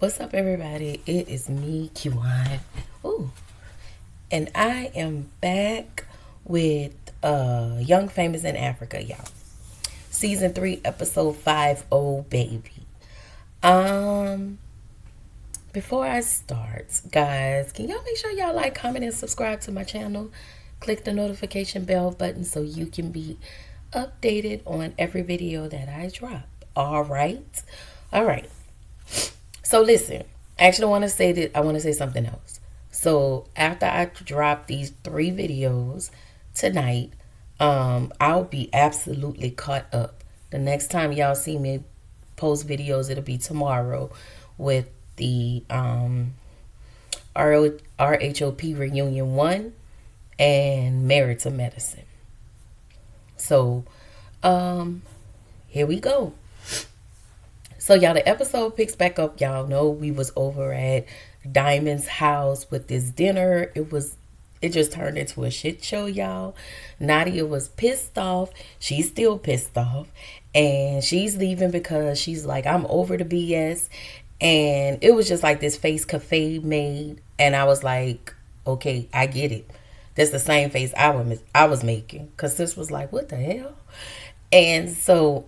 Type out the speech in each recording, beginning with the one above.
What's up, everybody? It is me, Kiwan. Ooh, and I am back with Young Famous in Africa, y'all. Season 3, episode 5, oh baby. Um, Before I start, guys, can y'all make sure y'all like, comment, and subscribe to my channel? Click the notification bell button so you can be updated on every video that I drop. All right. So listen, I actually want to say that I want to say something else. So after I drop these 3 videos tonight, I'll be absolutely caught up. The next time y'all see me post videos, it'll be tomorrow with the RHOP Reunion 1 and Married to Medicine. So here we go. So y'all, the episode picks back up. Y'all know we was over at Diamond's house with this dinner. It just turned into a shit show, y'all. Nadia was pissed off. She's still pissed off. And she's leaving because she's like, I'm over the BS. And it was just like this face cafe made. And I was like, okay, I get it. That's the same face I was making. Because this was like, what the hell? And so,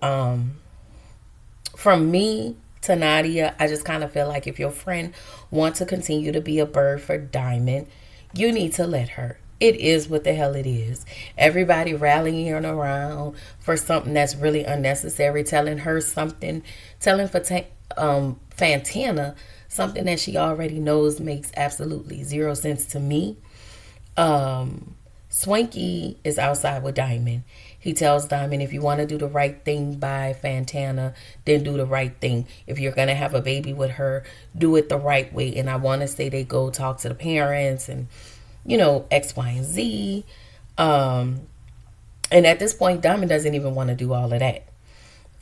from me to Nadia, I just kind of feel like if your friend wants to continue to be a bird for Diamond, you need to let her. It is what the hell it is. Everybody rallying around for something that's really unnecessary, telling Fantana something that she already knows makes absolutely zero sense to me. Swanky is outside with Diamond. He tells Diamond, if you want to do the right thing by Fantana, then do the right thing. If you're going to have a baby with her, do it the right way. And I want to say they go talk to the parents and, X, Y, and Z. And at this point, Diamond doesn't even want to do all of that.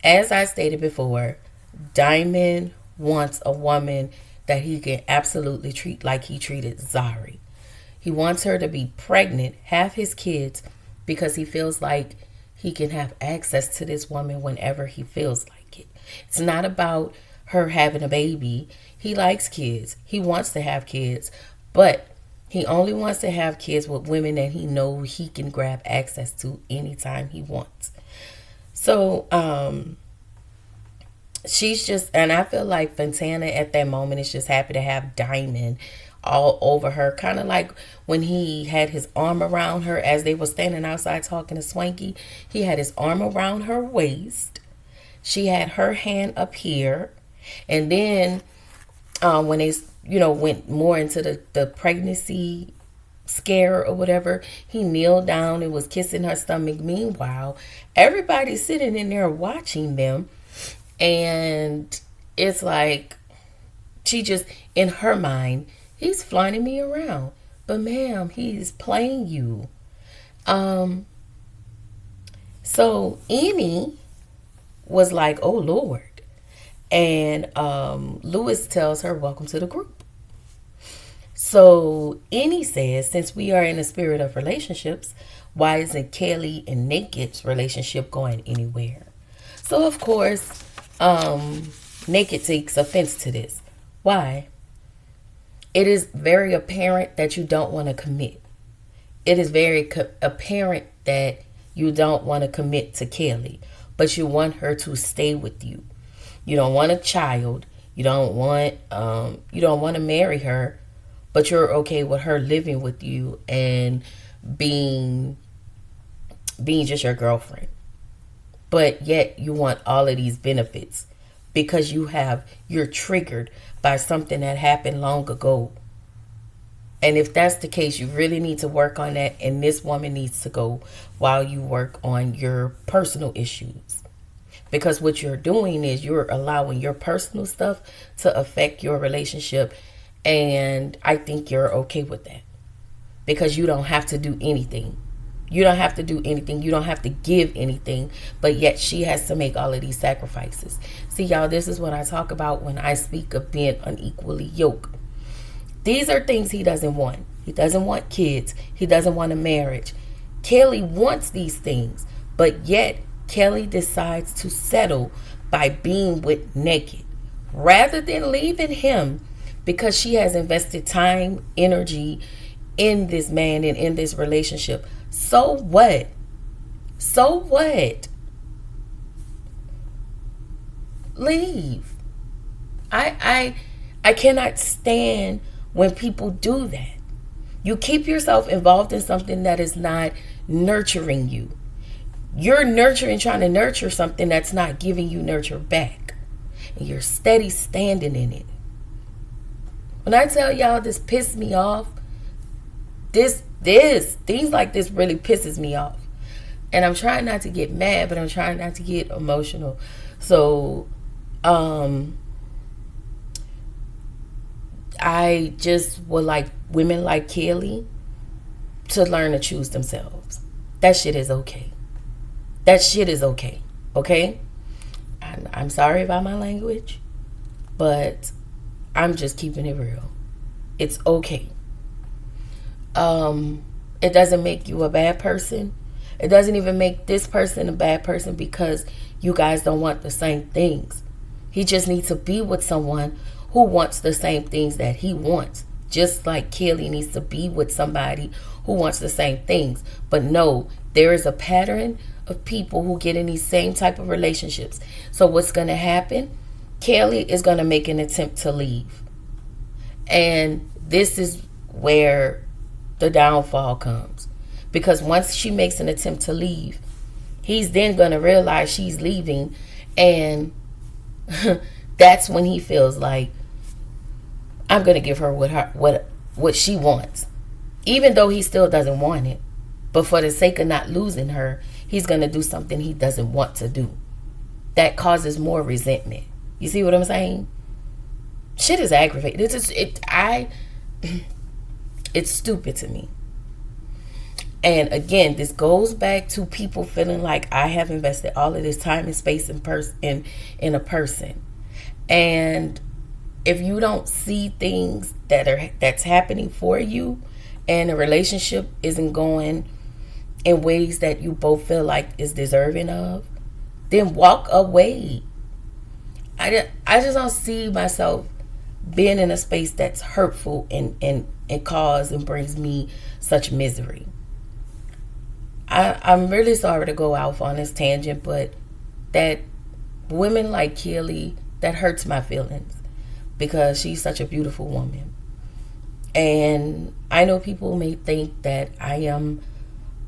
As I stated before, Diamond wants a woman that he can absolutely treat like he treated Zari. He wants her to be pregnant, have his kids, because he feels like he can have access to this woman whenever he feels like it. It's not about her having a baby. He likes kids. He wants to have kids, but he only wants to have kids with women that he knows he can grab access to anytime he wants. So, she's just, and I feel like Fantana at that moment is just happy to have Diamond all over her, kind of like when he had his arm around her as they were standing outside talking to Swanky. He had his arm around her waist. She had her hand up here, and then when they went more into the pregnancy scare or whatever, he kneeled down and was kissing her stomach. Meanwhile, everybody's sitting in there watching them, and it's like she just, in her mind, he's flying me around. But ma'am, he's playing you. So Annie was like, oh Lord. And Lewis tells her, welcome to the group. So Annie says, since we are in the spirit of relationships, why isn't Kelly and Naked's relationship going anywhere? So of course, Naked takes offense to this. Why? It is very apparent that you don't want to commit. It is very apparent that you don't want to commit to Kelly, but you want her to stay with you. You don't want a child. You don't want to marry her, but you're okay with her living with you and being just your girlfriend. But yet you want all of these benefits because you're triggered by something that happened long ago. And if that's the case, you really need to work on that, and this woman needs to go while you work on your personal issues. Because what you're doing is you're allowing your personal stuff to affect your relationship, and I think you're okay with that. Because you don't have to do anything. You don't have to do anything. You don't have to give anything. But yet she has to make all of these sacrifices. See, y'all, this is what I talk about when I speak of being unequally yoked. These are things he doesn't want. He doesn't want kids. He doesn't want a marriage. Kelly wants these things. But yet Kelly decides to settle by being with Naked, rather than leaving him because she has invested time, energy in this man and in this relationship. So what? So what? Leave. I cannot stand when people do that. You keep yourself involved in something that is not nurturing you. You're nurturing, trying to nurture something that's not giving you nurture back. And you're steady standing in it. When I tell y'all this pissed me off, things like this really pisses me off. And I'm trying not to get mad, but I'm trying not to get emotional. So, I just would like women like Kelly to learn to choose themselves. That shit is okay. That shit is okay. Okay? I'm sorry about my language, but I'm just keeping it real. It's okay. It doesn't make you a bad person. It doesn't even make this person a bad person because you guys don't want the same things. He just needs to be with someone who wants the same things that he wants. Just like Kelly needs to be with somebody who wants the same things. But no, there is a pattern of people who get in these same type of relationships. So what's going to happen? Kelly is going to make an attempt to leave. And this is where the downfall comes. Because once she makes an attempt to leave, he's then going to realize she's leaving. And that's when he feels like, I'm going to give her what she wants. Even though he still doesn't want it. But for the sake of not losing her, he's going to do something he doesn't want to do. That causes more resentment. You see what I'm saying? Shit is aggravating. It's stupid to me. And again, this goes back to people feeling like I have invested all of this time and space in a person. And if you don't see things that's happening for you and the relationship isn't going in ways that you both feel like is deserving of, then walk away. I just don't see myself being in a space that's hurtful and cause and brings me such misery. I'm really sorry to go off on this tangent, but that women like Kelly, that hurts my feelings because she's such a beautiful woman. And I know people may think that I am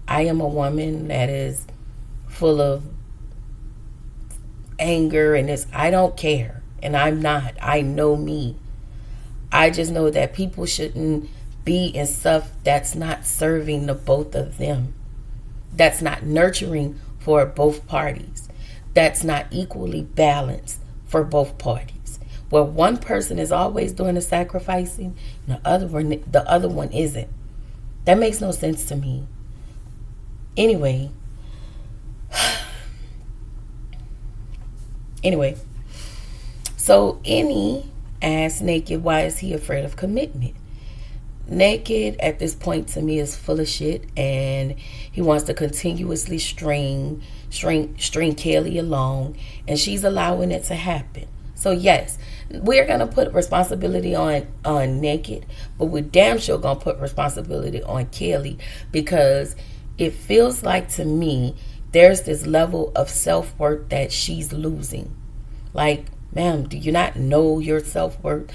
a woman that is full of anger and this. I don't care. And I'm not. I know me. I just know that people shouldn't be in stuff that's not serving the both of them. That's not nurturing for both parties. That's not equally balanced for both parties. Where one person is always doing the sacrificing and the other one isn't. That makes no sense to me. Anyway, so Annie asked Naked, why is he afraid of commitment? Naked at this point to me is full of shit, and he wants to continuously string Kelly along, and she's allowing it to happen. So yes, we're gonna put responsibility on Naked, but we're damn sure gonna put responsibility on Kelly, because it feels like to me there's this level of self-worth that she's losing. Like, ma'am, do you not know your self-worth?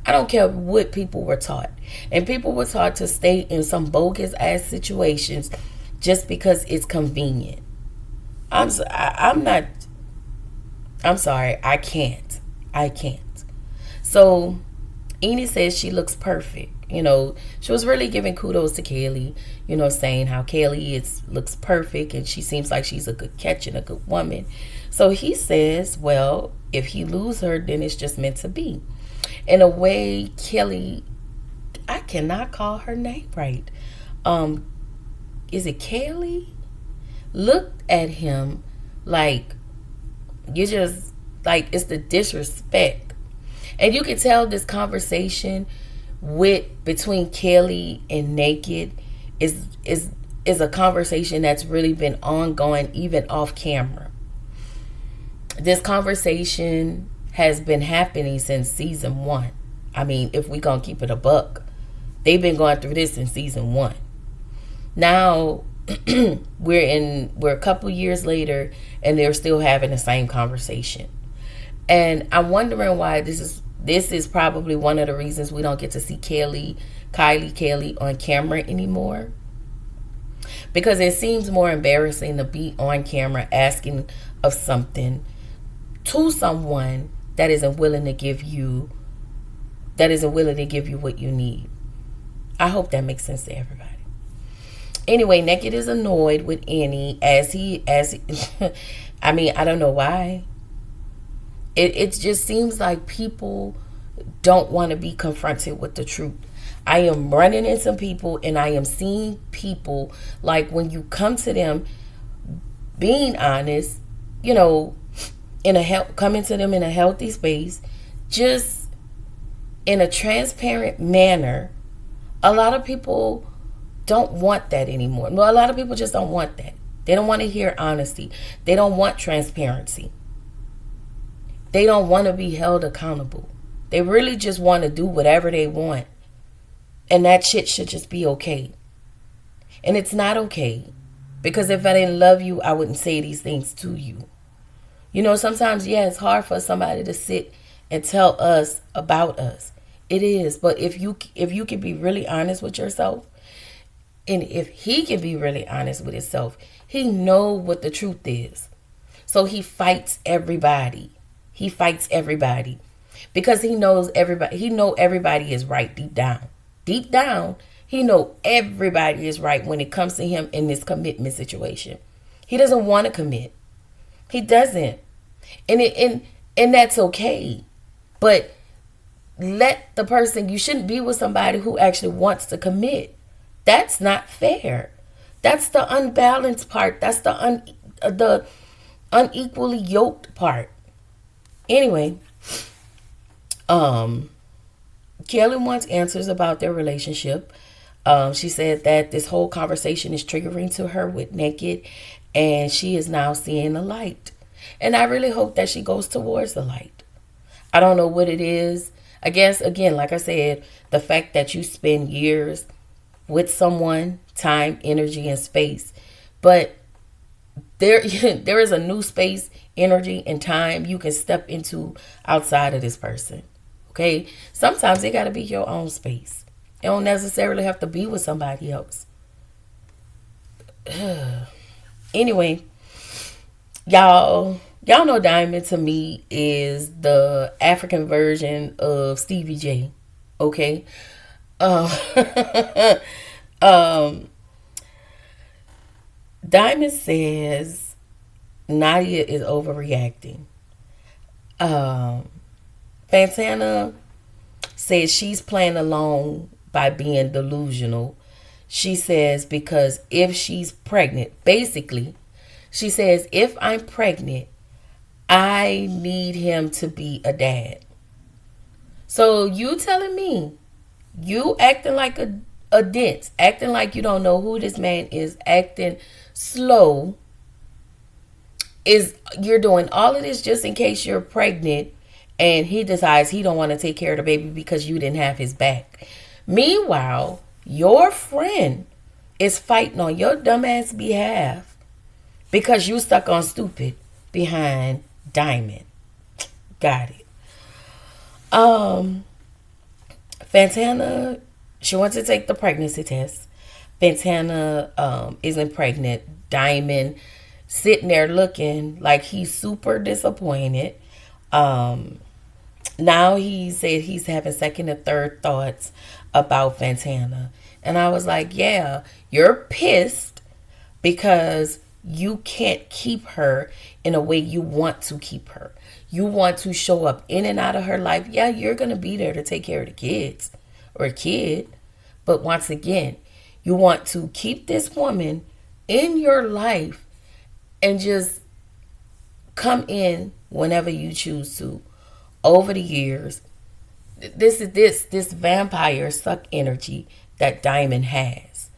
I don't care what people were taught. And people were taught to stay in some bogus ass situations just because it's convenient. I'm sorry. I can't. So Enid says she looks perfect. You know, she was really giving kudos to Kelly, you know, saying how Kelly looks perfect and she seems like she's a good catch and a good woman. So he says, well, if he lose her, then it's just meant to be. In a way, Kelly, I cannot call her name right. Is it Kelly? Looked at him like, you just, like, it's the disrespect. And you can tell this conversation between Kelly and Naked is a conversation that's really been ongoing even off camera. This conversation has been happening since season 1. I mean, if we gonna keep it a buck, they've been going through this since season 1. Now we're a couple years later, and they're still having the same conversation. And I'm wondering why this is probably one of the reasons we don't get to see Kylie Kelly on camera anymore. Because it seems more embarrassing to be on camera asking of something to someone that isn't willing to give you what you need. I hope that makes sense to everybody. Anyway, Naked is annoyed with Annie as he I mean, I don't know why. It just seems like people don't want to be confronted with the truth. I am running into people, and I am seeing people, like, when you come to them being honest, you know, coming to them in a healthy space, just in a transparent manner. A lot of people don't want that anymore. No, a lot of people just don't want that. They don't want to hear honesty. They don't want transparency. They don't want to be held accountable. They really just want to do whatever they want. And that shit should just be okay. And it's not okay. Because if I didn't love you, I wouldn't say these things to you. You know, sometimes, yeah, it's hard for somebody to sit and tell us about us. It is. But if you can be really honest with yourself, and if he can be really honest with himself, he know what the truth is. So he fights everybody. He fights everybody. Because he knows everybody. He know everybody is right deep down. Deep down, he know everybody is right when it comes to him in this commitment situation. He doesn't want to commit. He doesn't. And that's okay. But let the person, you shouldn't be with somebody who actually wants to commit. That's not fair. That's the unbalanced part. That's the unequally yoked part. Anyway, Kelly wants answers about their relationship. She said that this whole conversation is triggering to her with Naked, and she is now seeing the light. And I really hope that she goes towards the light. I don't know what it is. I guess, again, like I said, the fact that you spend years with someone, time, energy, and space. But there is a new space, energy, and time you can step into outside of this person. Okay? Sometimes it got to be your own space. It don't necessarily have to be with somebody else. Anyway, y'all know Diamond to me is the African version of Stevie J. Okay? Diamond says Nadia is overreacting. Fantana says she's playing along by being delusional. She says because if she's pregnant, basically, she says if I'm pregnant, I need him to be a dad. So you telling me, you acting like a dense, acting like you don't know who this man is, acting slow, you're doing all of this just in case you're pregnant and he decides he don't want to take care of the baby because you didn't have his back. Meanwhile, your friend is fighting on your dumbass behalf because you stuck on stupid behind Diamond. Got it. Fantana, she wants to take the pregnancy test. Fantana isn't pregnant. Diamond sitting there looking like he's super disappointed. Now he said he's having second and third thoughts about Fantana. And I was like, yeah, you're pissed because you can't keep her in a way you want to keep her. You want to show up in and out of her life. Yeah, you're going to be there to take care of the kids or a kid. But once again, you want to keep this woman in your life and just come in whenever you choose to. Over the years, this is this vampire suck energy that Diamond has.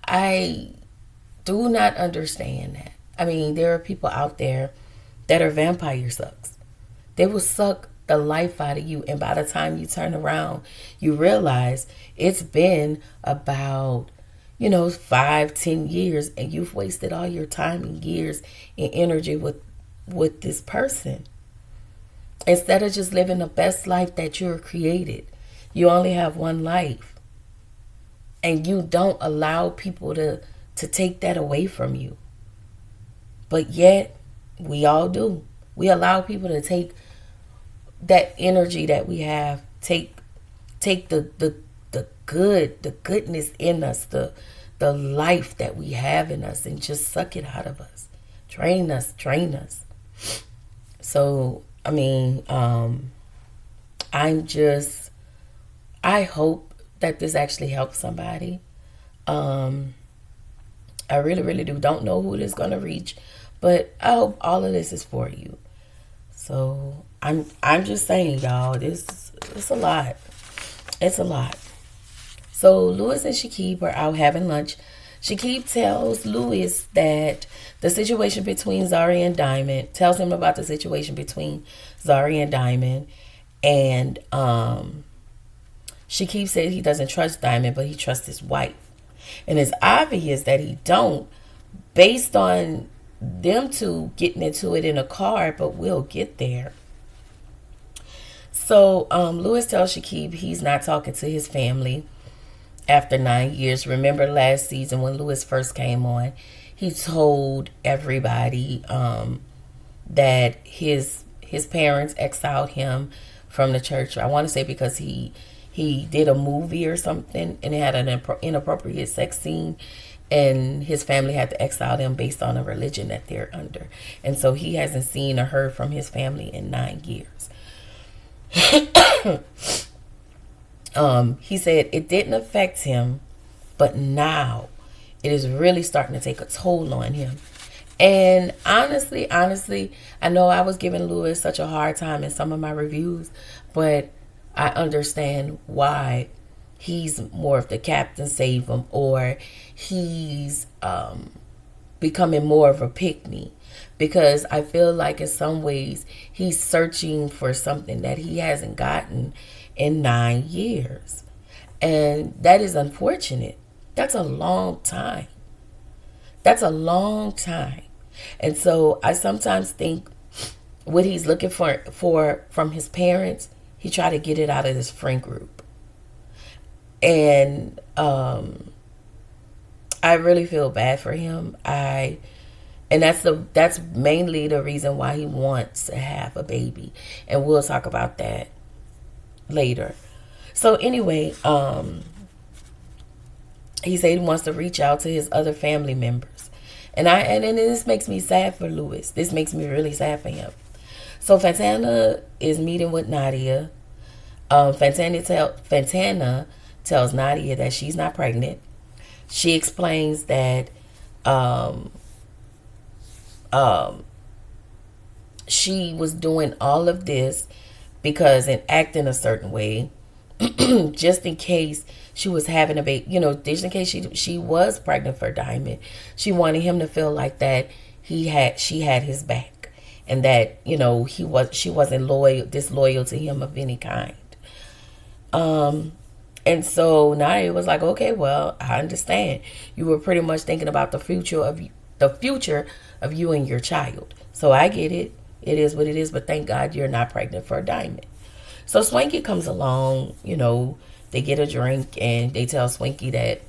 I do not understand that. I mean, there are people out there that are vampire sucks. They will suck the life out of you. And by the time you turn around, you realize it's been about, 5-10 years, and you've wasted all your time and years and energy with this person. Instead of just living the best life that you're created. You only have one life. And you don't allow people to take that away from you. But yet, we all do. We allow people to take that energy that we have, take the goodness in us, the life that we have in us, and just suck it out of us. Drain us. So, I hope that this actually helps somebody. I really, really do. Don't know who it is going to reach, but I hope all of this is for you. So I'm just saying, y'all, it's a lot. It's a lot. So Louis and Shakib were out having lunch. Shakib tells Louis that the situation between Zari and Diamond, tells him about the situation between Zari and Diamond, and Shakib said he doesn't trust Diamond, but he trusts his wife. And it's obvious that he don't, based on them two getting into it in a car, but we'll get there. So Louis tells Shakib he's not talking to his family after 9 years. Remember last season when Louis first came on, he told everybody that his parents exiled him from the church. I want to say because he did a movie or something, and it had an inappropriate sex scene, and his family had to exile him based on a religion that they're under. And so he hasn't seen or heard from his family in 9 years. He said it didn't affect him, but now it is really starting to take a toll on him. And honestly, I know I was giving Louis such a hard time in some of my reviews, but I understand why he's more of the Captain Save him, or he's becoming more of a pick-me, because I feel like in some ways he's searching for something that he hasn't gotten in 9 years. And that is unfortunate. That's a long time. And so I sometimes think what he's looking for from his parents, he tried to get it out of his friend group. And I really feel bad for him. And that's mainly the reason why he wants to have a baby. And we'll talk about that later. So anyway, he said he wants to reach out to his other family members. And this makes me sad for Louis. This makes me really sad for him. So Fantana is meeting with Nadia. Fantana tells Nadia that she's not pregnant. She explains that she was doing all of this because and acting a certain way just in case she was having a baby, just in case she was pregnant for Diamond. She wanted him to feel like that she had his back, and that she wasn't disloyal to him of any kind. And so Nadia was like, okay, well, I understand. You were pretty much thinking about the future of you and your child. So I get it. It is what it is, but thank God you're not pregnant for a Diamond. So Swanky comes along, they get a drink, and they tell Swanky that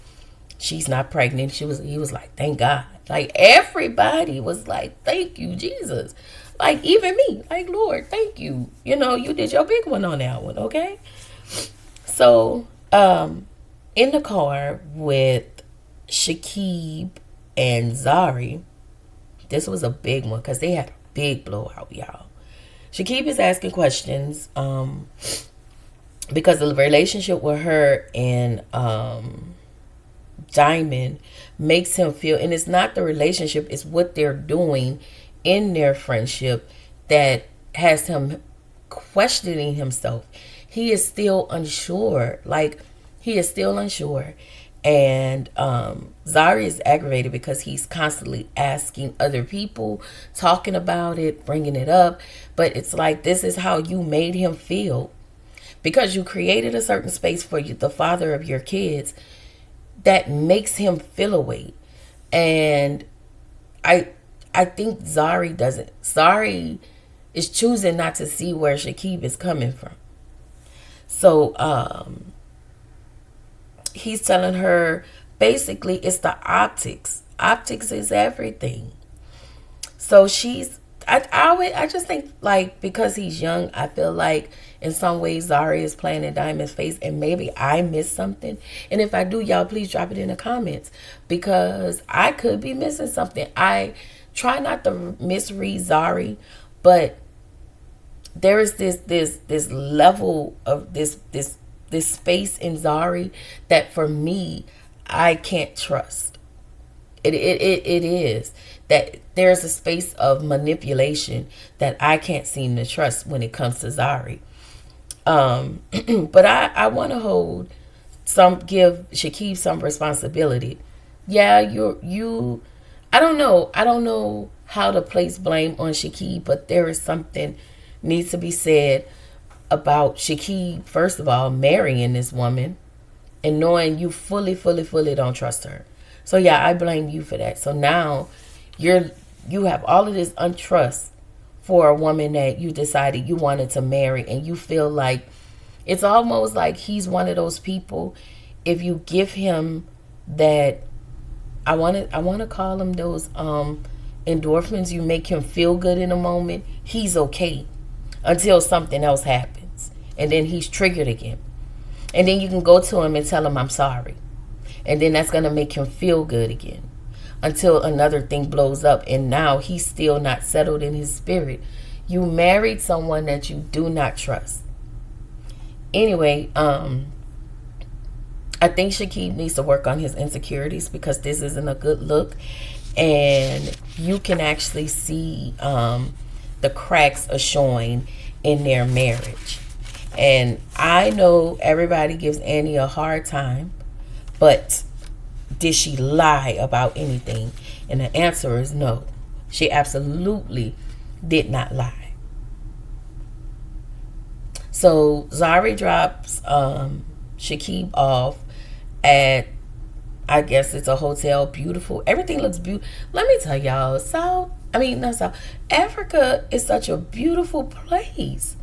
she's not pregnant. He was like, thank God. Like, everybody was like, thank you, Jesus. Like, even me, like, Lord, thank you. You did your big one on that one, okay? So, in the car with Shakib and Zari, this was a big one because they had a big blowout, y'all. Shakib is asking questions because the relationship with her and Diamond makes him feel, and it's not the relationship, it's what they're doing in their friendship that has him questioning himself. He is still unsure. And Zari is aggravated because he's constantly asking other people, talking about it, bringing it up. But it's like, this is how you made him feel. Because you created a certain space for you, the father of your kids, that makes him feel a way. And I think Zari doesn't. Zari is choosing not to see where Shakib is coming from. So he's telling her, basically, it's the optics. Optics is everything. So I just think, like, because he's young, I feel like in some ways Zari is playing in Diamond's face, and maybe I missed something. And if I do, y'all please drop it in the comments, because I could be missing something. I try not to misread Zari, but there is this level of this space in Zari that for me I can't trust. It is that there's a space of manipulation that I can't seem to trust when it comes to Zari. But I want to give Shakib some responsibility. Yeah, I don't know how to place blame on Shakib, but there is something needs to be said about Shakib, first of all, marrying this woman and knowing you fully don't trust her. So yeah, I blame you for that. So now you have all of this untrust for a woman that you decided you wanted to marry, and you feel like it's almost like he's one of those people, if you give him that, I want to call them those endorphins, you make him feel good in a moment, he's okay until something else happens, and then he's triggered again. And then you can go to him and tell him, I'm sorry. And then that's going to make him feel good again until another thing blows up, and now he's still not settled in his spirit. You married someone that you do not trust. Anyway, I think Shakib needs to work on his insecurities, because this isn't a good look. And you can actually see the cracks are showing in their marriage. And I know everybody gives Annie a hard time, but did she lie about anything? And the answer is no. She absolutely did not lie. So Zari drops Shakib off at, I guess it's a hotel. Beautiful. Everything looks beautiful. Let me tell y'all, Africa is such a beautiful place.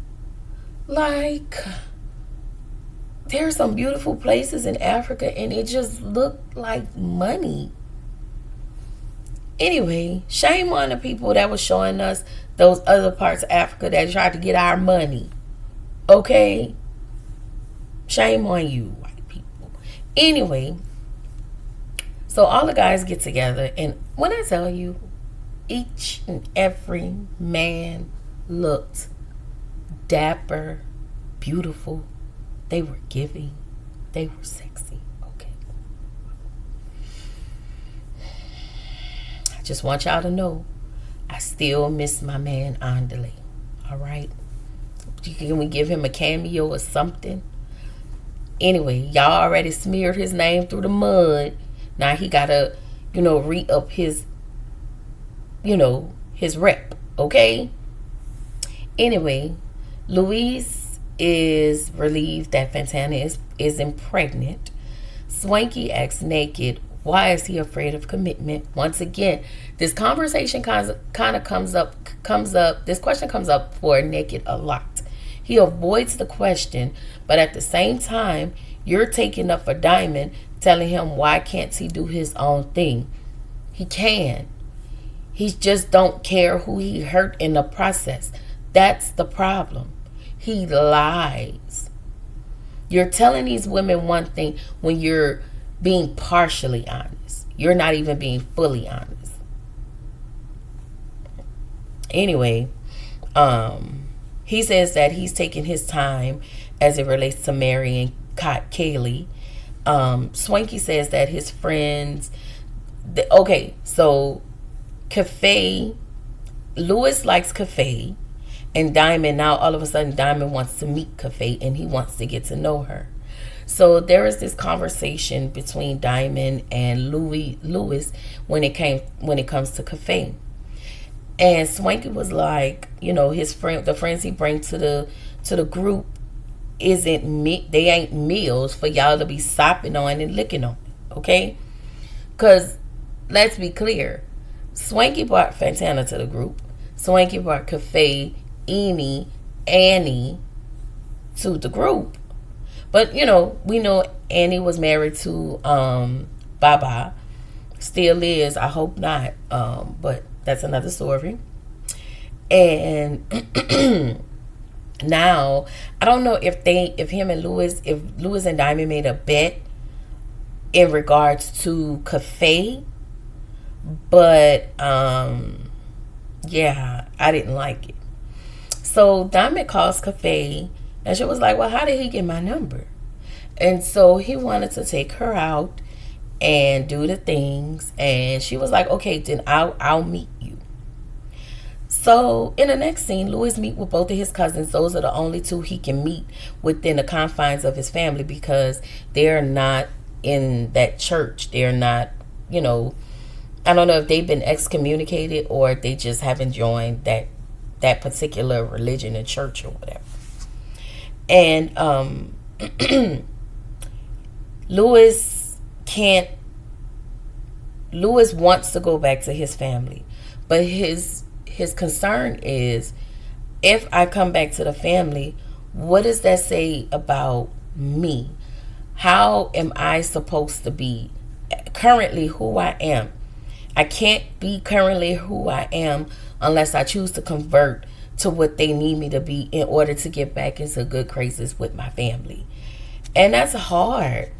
Like, there's some beautiful places in Africa, and it just looked like money. Anyway, shame on the people that was showing us those other parts of Africa that tried to get our money. Okay? Shame on you, white people. Anyway, so all the guys get together, and when I tell you, each and every man looked dapper, beautiful. They were giving. They were sexy. Okay. I just want y'all to know, I still miss my man Andale. All right? Can we give him a cameo or something? Anyway, y'all already smeared his name through the mud. Now he gotta, re-up his, his rep. Okay? Anyway, Louise is relieved that Fantana isn't pregnant. Swanky asks Naked, why is he afraid of commitment? Once again, this conversation kind of comes up. This question comes up for Naked a lot. He avoids the question, but at the same time, you're taking up for Diamond, telling him why can't he do his own thing? He can. He just don't care who he hurt in the process. That's the problem. He lies. You're telling these women one thing when you're being partially honest. You're not even being fully honest. Anyway, he says that he's taking his time as it relates to marrying Kaylee. Swanky says that his friends... so Cafe... Lewis likes Cafe, And Diamond, now all of a sudden, Diamond wants to meet Cafe and he wants to get to know her. So there is this conversation between Diamond and Lewis when it comes to Cafe. And Swanky was like, the friends he brings to the group they ain't meals for y'all to be sopping on and licking on, okay? Because let's be clear, Swanky brought Fantana to the group. Swanky brought Cafe, Eni, Annie to the group. But, we know Annie was married to Baba. Still is. I hope not. But that's another story. And now, I don't know if Lewis and Diamond made a bet in regards to Cafe. But, yeah, I didn't like it. So Diamond calls Cafe, and she was like, well, how did he get my number? And so he wanted to take her out and do the things. And she was like, okay, then I'll meet you. So in the next scene, Lewis meet with both of his cousins. Those are the only two he can meet within the confines of his family because they're not in that church. They're not, I don't know if they've been excommunicated or they just haven't joined that particular religion and church or whatever. And Lewis wants to go back to his family, but his concern is, if I come back to the family, what does that say about me? How am I supposed to be currently who I am? I can't be currently who I am unless I choose to convert to what they need me to be in order to get back into good graces with my family. And that's hard.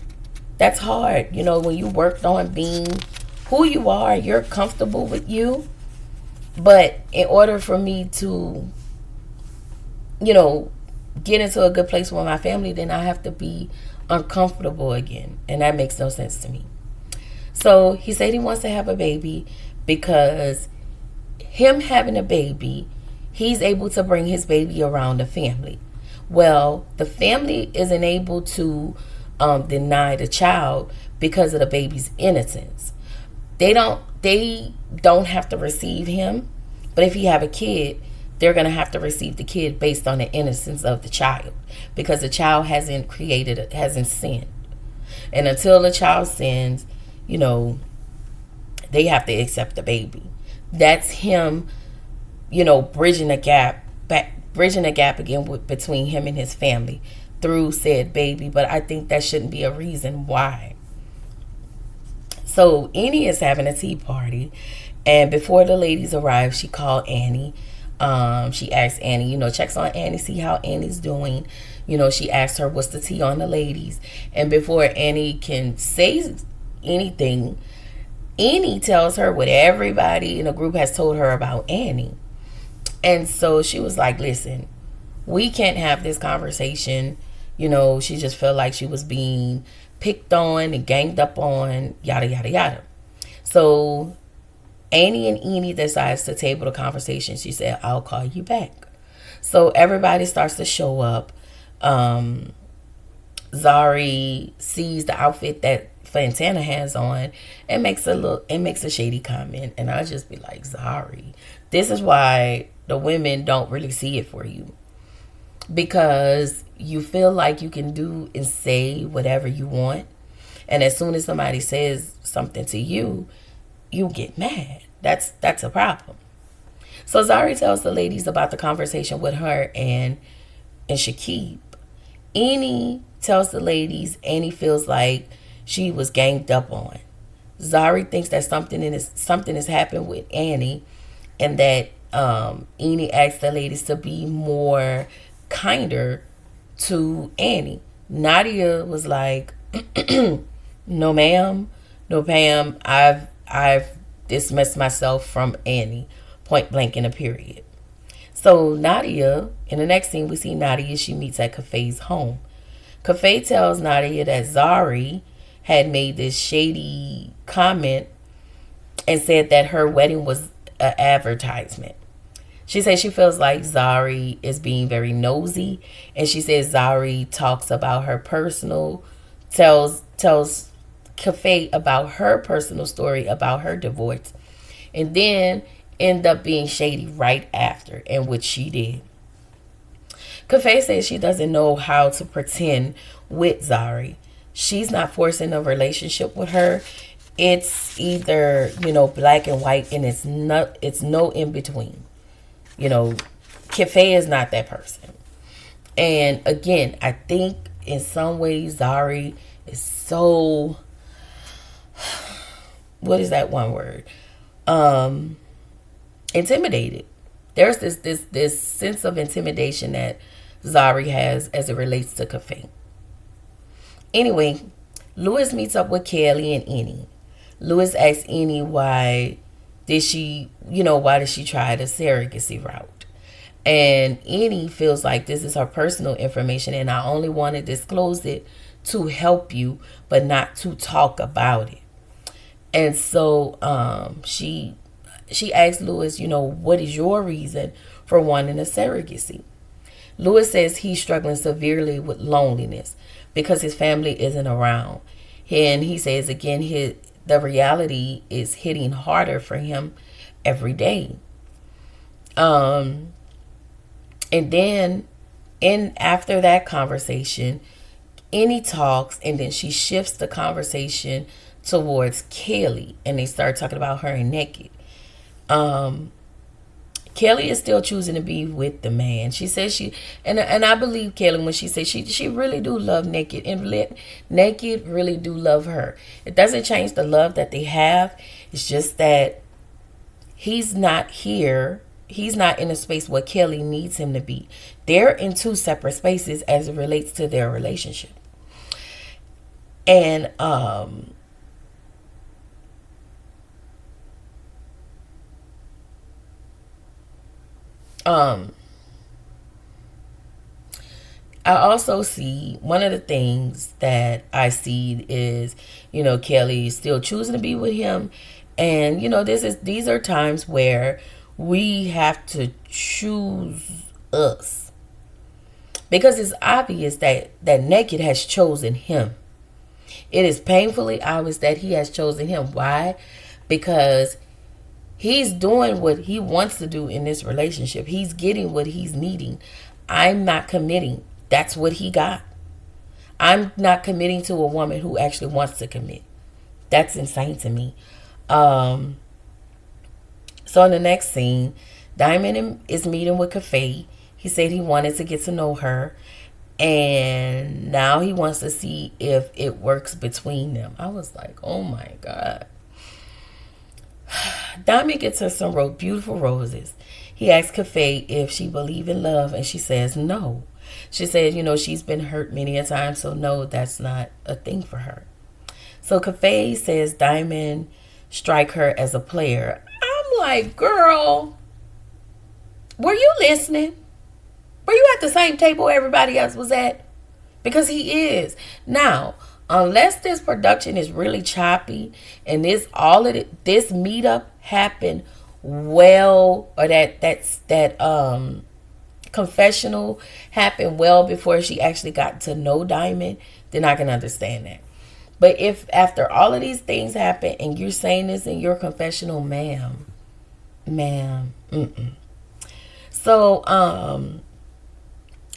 That's hard. When you worked on being who you are, you're comfortable with you. But in order for me to, get into a good place with my family, then I have to be uncomfortable again. And that makes no sense to me. So he said he wants to have a baby because him having a baby, he's able to bring his baby around the family. Well, the family isn't able to deny the child because of the baby's innocence. They don't have to receive him, but if you have a kid, they're going to have to receive the kid based on the innocence of the child because the child hasn't sinned. And until the child sins, they have to accept the baby. That's him, bridging a gap again between him and his family through said baby. But I think that shouldn't be a reason why. So Annie is having a tea party, and before the ladies arrive, she called Annie. She asked Annie, checks on Annie, see how Annie's doing. She asked her, what's the tea on the ladies? And before Annie can say anything, Annie tells her what everybody in the group has told her about Annie. And so she was like, listen, we can't have this conversation. She just felt like she was being picked on and ganged up on, yada, yada, yada. So Annie and Eni decides to table the conversation. She said, I'll call you back. So everybody starts to show up. Zari sees the outfit that Fantana has on and makes a shady comment. And I just be like, Zari, this is why the women don't really see it for you. Because you feel like you can do and say whatever you want. And as soon as somebody says something to you, you get mad. That's a problem. So Zari tells the ladies about the conversation with her and Shakib. Eni tells the ladies Annie feels like she was ganged up on. Zari thinks that something has happened with Annie, and that Eni asked the ladies to be more kinder to Annie. Nadia was like, no ma'am, no Pam, I've dismissed myself from Annie, point blank in a period. So Nadia, in the next scene we see Nadia, she meets at Cafe's home. Cafe tells Nadia that Zari had made this shady comment and said that her wedding was an advertisement. She says she feels like Zari is being very nosy, and she says Zari talks about her personal, tells Cafe about her personal story about her divorce, and then end up being shady right after, and which she did. Cafe says she doesn't know how to pretend with Zari. She's not forcing a relationship with her. It's either, black and white, and it's no in between. Cafe is not that person. And again, I think in some ways Zari is so, what is that one word? Intimidated. There's this sense of intimidation that Zari has as it relates to Cafe. Anyway, Lewis meets up with Kelly and Annie. Lewis asks Annie why did she try the surrogacy route. And Annie feels like this is her personal information and I only want to disclose it to help you, but not to talk about it. And so she asks Lewis, what is your reason for wanting a surrogacy? Lewis says he's struggling severely with loneliness because his family isn't around. And he says again, the reality is hitting harder for him every day. And then after that conversation, Annie talks, and then she shifts the conversation towards Kelly, and they start talking about her and Naked. Kelly is still choosing to be with the man. She says and I believe Kelly when she says she really do love Naked, and Naked really do love her. It doesn't change the love that they have. It's just that he's not here. He's not in a space where Kelly needs him to be. They're in two separate spaces as it relates to their relationship. And I also see one of the things that I see is, Kelly still choosing to be with him. And, these are times where we have to choose us. Because it's obvious that Naked has chosen him. It is painfully obvious that he has chosen him. Why? Because he's doing what he wants to do in this relationship. He's getting what he's needing. I'm not committing. That's what he got. I'm not committing to a woman who actually wants to commit. That's insane to me. So in the next scene, Diamond is meeting with Cafe. He said he wanted to get to know her. And now he wants to see if it works between them. I was like, oh my God. Diamond gets her some beautiful roses. He asks Cafe if she believes in love, and she says no. She said, she's been hurt many a time, so no, that's not a thing for her. So Cafe says Diamond strike her as a player. I'm like, girl, were you listening? Were you at the same table everybody else was at? Because he is. Now, unless this production is really choppy and this meetup happened well, or that confessional happened well before she actually got to know Diamond, then I can understand that. But if after all of these things happen and you're saying this in your confessional, ma'am, So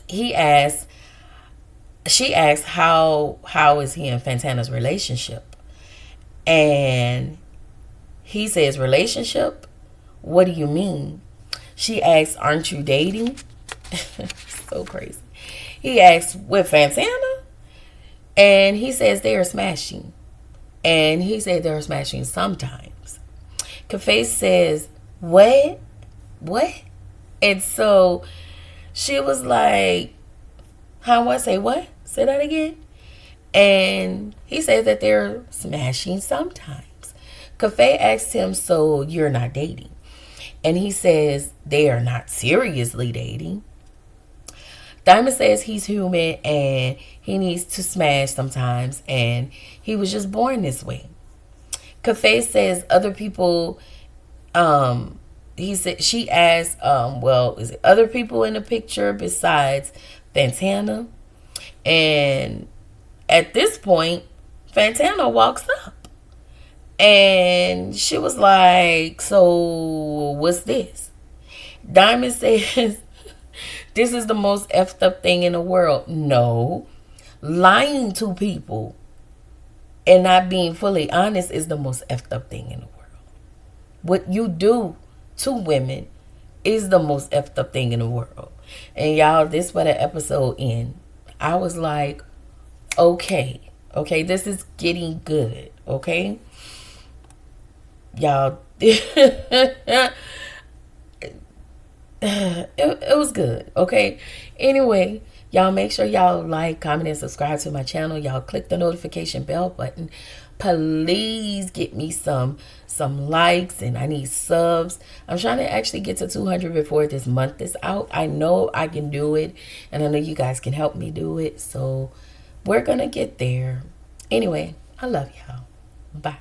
she asks how is he and Fantana's relationship, and he says relationship. What do you mean? She asks, aren't you dating? So crazy. He asks, with Fantana? And he says they are smashing. And he said they're smashing sometimes. Cafe says, what? And so she was like, how I say what? Say that again. And he says that they're smashing sometimes. Cafe asks him, so you're not dating? And he says they are not seriously dating. Diamond says he's human and he needs to smash sometimes, and he was just born this way. Cafe says other people he said, she asked, well, is it other people in the picture besides Fantana? And at this point, Fantana walks up. And she was like, so what's this? Diamond says, this is the most effed up thing in the world. No. Lying to people and not being fully honest is the most effed up thing in the world. What you do to women is the most effed up thing in the world. And y'all, this where the episode end. I was like, okay, this is getting good, okay? Y'all, it was good, okay? Anyway, y'all make sure y'all like, comment, and subscribe to my channel. Y'all click the notification bell button. Please get me some likes, and I need subs. I'm trying to actually get to 200 before this month is out. I know I can do it, and I know you guys can help me do it. So we're gonna get there. Anyway, I love y'all. Bye.